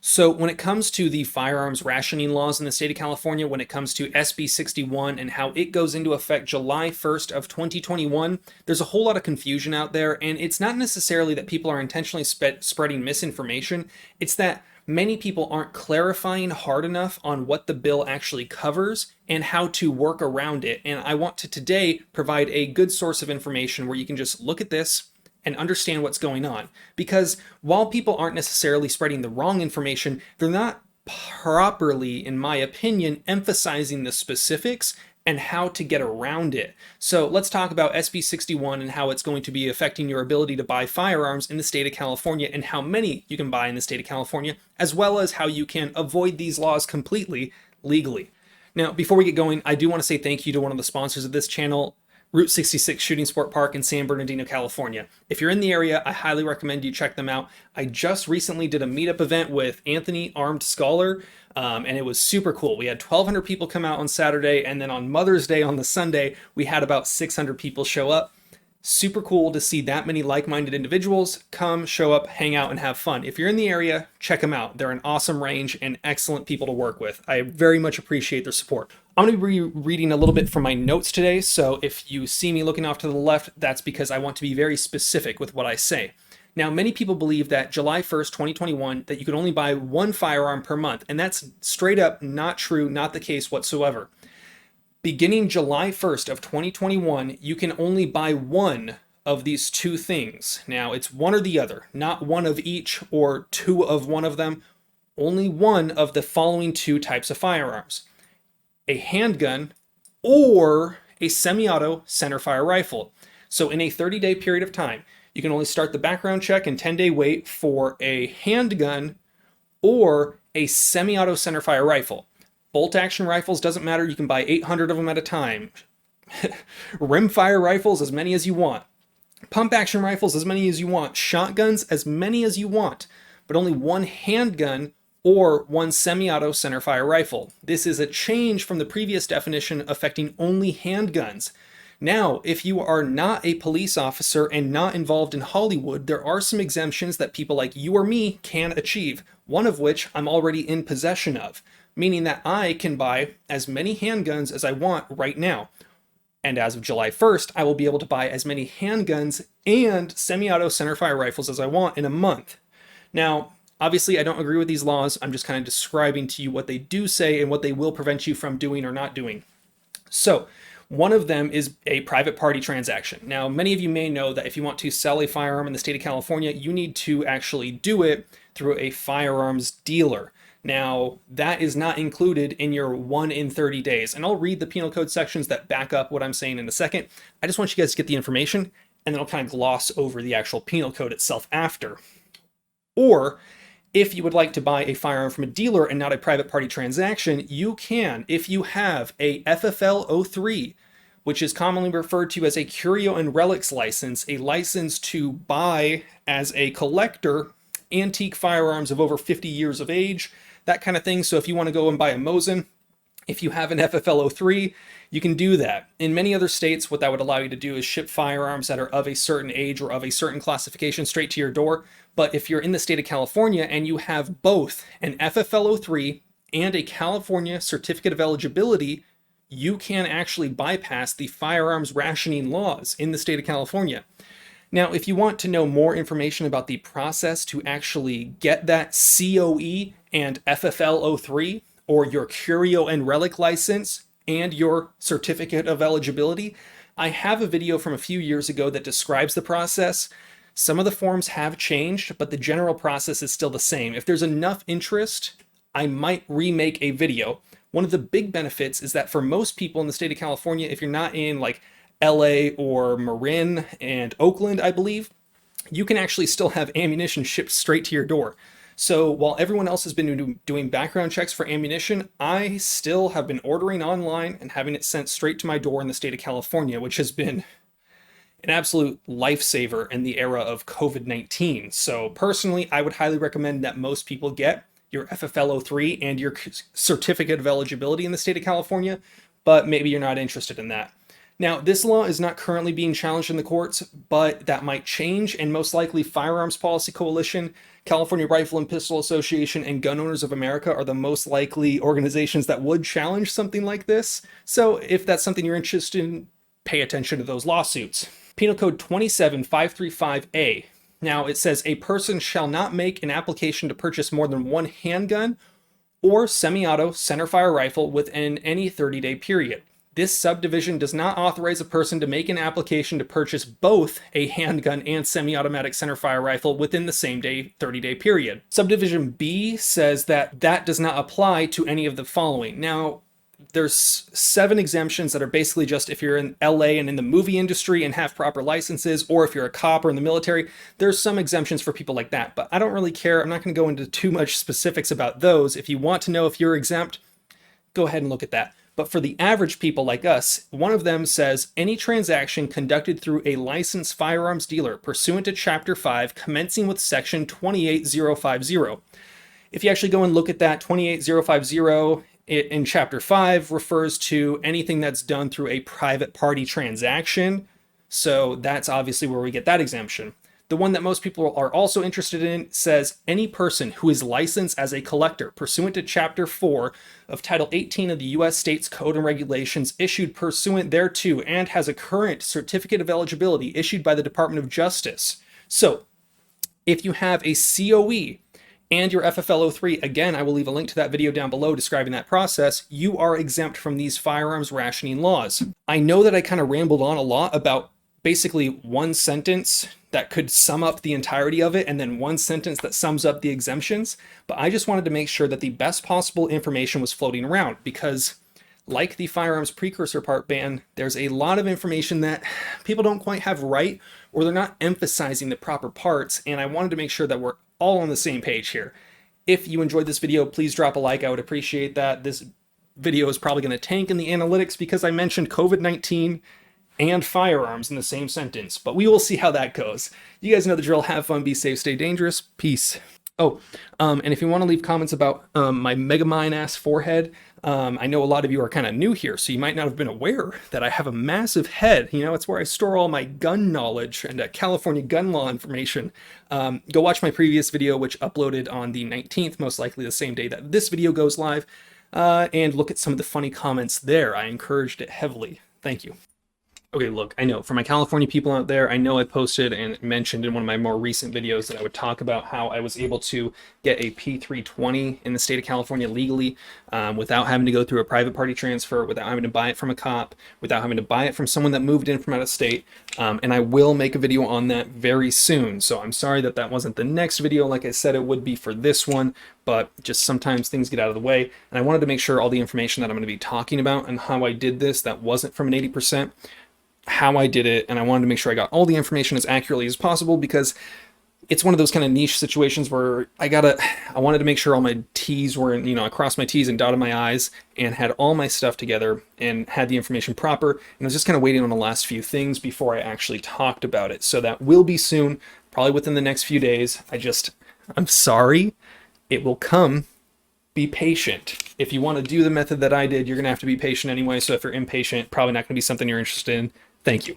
So when it comes to the firearms rationing laws in the state of California, when it comes to SB61 and how it goes into effect July 1st of 2021, there's a whole lot of confusion out there, and it's not necessarily that people are intentionally spreading misinformation, it's that many people aren't clarifying hard enough on what the bill actually covers and how to work around it. And I want to today provide a good source of information where you can just look at this and understand what's going on. Because while people aren't necessarily spreading the wrong information, they're not properly, in my opinion, emphasizing the specifics and how to get around it. So let's talk about SB61 and how it's going to be affecting your ability to buy firearms in the state of California and how many you can buy in the state of California, as well as how you can avoid these laws completely legally. Now, before we get going, I do want to say thank you to one of the sponsors of this channel, Route 66 Shooting Sport Park in San Bernardino, California. If you're in the area, I highly recommend you check them out. I just recently did a meetup event with Anthony, Armed Scholar, and it was super cool. We had 1,200 people come out on Saturday, and then on Mother's Day on the Sunday, we had about 600 people show up. Super cool to see that many like-minded individuals come, show up, hang out, and have fun. If you're in the area, check them out. They're an awesome range and excellent people to work with. I very much appreciate their support. I'm going to be reading a little bit from my notes today, so if you see me looking off to the left, that's because I want to be very specific with what I say. Now, many people believe that July 1st, 2021, that you can only buy one firearm per month, and that's straight up not true, not the case whatsoever. Beginning July 1st of 2021, you can only buy one of these two things. Now, it's one or the other, not one of each or two of one of them, only one of the following two types of firearms: a handgun or a semi-auto centerfire rifle. So in a 30-day period of time, you can only start the background check and 10-day wait for a handgun or a semi-auto centerfire rifle. Bolt action rifles, doesn't matter, you can buy 800 of them at a time. Rimfire rifles, as many as you want. Pump action rifles, as many as you want. Shotguns, as many as you want. But only one handgun or one semi-auto centerfire rifle. This is a change from the previous definition affecting only handguns. Now, if you are not a police officer and not involved in Hollywood, there are some exemptions that people like you or me can achieve, one of which I'm already in possession of, meaning that I can buy as many handguns as I want right now. And as of July 1st, I will be able to buy as many handguns and semi-auto centerfire rifles as I want in a month. Now, obviously, I don't agree with these laws. I'm just kind of describing to you what they do say and what they will prevent you from doing or not doing. So, one of them is a private party transaction. Now, many of you may know that if you want to sell a firearm in the state of California, you need to actually do it through a firearms dealer. Now, that is not included in your 1 in 30 days. And I'll read the penal code sections that back up what I'm saying in a second. I just want you guys to get the information, and then I'll kind of gloss over the actual penal code itself after. Or, if you would like to buy a firearm from a dealer and not a private party transaction, you can if you have a FFL 03, which is commonly referred to as a Curio and Relics license, a license to buy as a collector antique firearms of over 50 years of age, that kind of thing. So if you want to go and buy a Mosin, if you have an FFL 03, you can do that. In many other states, what that would allow you to do is ship firearms that are of a certain age or of a certain classification straight to your door. But if you're in the state of California and you have both an FFL 03 and a California Certificate of Eligibility, you can actually bypass the firearms rationing laws in the state of California. Now, if you want to know more information about the process to actually get that COE and FFL 03, or your Curio and Relic license and your Certificate of Eligibility, I have a video from a few years ago that describes the process. Some of the forms have changed, but the general process is still the same. If there's enough interest, I might remake a video. One of the big benefits is that for most people in the state of California, if you're not in like LA or Marin and Oakland, I believe, you can actually still have ammunition shipped straight to your door. So while everyone else has been doing background checks for ammunition, I still have been ordering online and having it sent straight to my door in the state of California, which has been an absolute lifesaver in the era of COVID-19. So personally, I would highly recommend that most people get your FFL 03 and your Certificate of Eligibility in the state of California, but maybe you're not interested in that. Now, this law is not currently being challenged in the courts, but that might change, and most likely Firearms Policy Coalition California Rifle and Pistol Association and Gun Owners of America are the most likely organizations that would challenge something like this. So if that's something you're interested in, pay attention to those lawsuits. Penal Code 27535A. Now it says a person shall not make an application to purchase more than one handgun or semi-auto centerfire rifle within any 30-day period. This subdivision does not authorize a person to make an application to purchase both a handgun and semi-automatic centerfire rifle within the same 30-day period. Subdivision B says that that does not apply to any of the following. Now, there's 7 exemptions that are basically just if you're in LA and in the movie industry and have proper licenses, or if you're a cop or in the military, there's some exemptions for people like that. But I don't really care. I'm not going to go into too much specifics about those. If you want to know if you're exempt, go ahead and look at that. But for the average people like us, one of them says any transaction conducted through a licensed firearms dealer pursuant to Chapter 5, commencing with Section 28050. If you actually go and look at that, 28050 in Chapter 5 refers to anything that's done through a private party transaction. So that's obviously where we get that exemption. The one that most people are also interested in says any person who is licensed as a collector pursuant to Chapter 4 of Title 18 of the U.S. States Code and Regulations issued pursuant thereto and has a current certificate of eligibility issued by the Department of Justice. So if you have a COE and your FFL 03, again, I will leave a link to that video down below describing that process, you are exempt from these firearms rationing laws. I know that I kind of rambled on a lot about basically one sentence that could sum up the entirety of it and then one sentence that sums up the exemptions, but I just wanted to make sure that the best possible information was floating around because like the firearms precursor part ban, there's a lot of information that people don't quite have right or they're not emphasizing the proper parts, and I wanted to make sure that we're all on the same page here. If you enjoyed this video, please drop a like. I would appreciate that. This video is probably going to tank in the analytics because I mentioned COVID-19 and firearms in the same sentence, but we will see how that goes. You guys know the drill. Have fun, be safe, stay dangerous. Peace. Oh, and if you want to leave comments about my Megamind ass forehead, I know a lot of you are kind of new here, so you might not have been aware that I have a massive head. You know, it's where I store all my gun knowledge and California gun law information. Go watch my previous video, which uploaded on the 19th, most likely the same day that this video goes live, and look at some of the funny comments there. I encouraged it heavily. Thank you. Okay, look, I know for my California people out there, I know I posted and mentioned in one of my more recent videos that I would talk about how I was able to get a P320 in the state of California legally without having to go through a private party transfer, without having to buy it from a cop, without having to buy it from someone that moved in from out of state. And I will make a video on that very soon. So I'm sorry that that wasn't the next video like I said it would be for this one, but just sometimes things get out of the way. And I wanted to make sure all the information that I'm going to be talking about and how I did this, that wasn't from an 80%, how I did it, and I wanted to make sure I got all the information as accurately as possible because it's one of those kind of niche situations where I wanted to make sure all my T's were, you know, I crossed my T's and dotted my I's and had all my stuff together and had the information proper, and I was just kind of waiting on the last few things before I actually talked about it. So that will be soon, probably within the next few days. I'm sorry, it will come. Be patient. If you want to do the method that I did, you're going to have to be patient anyway, so if you're impatient, probably not going to be something you're interested in. Thank you.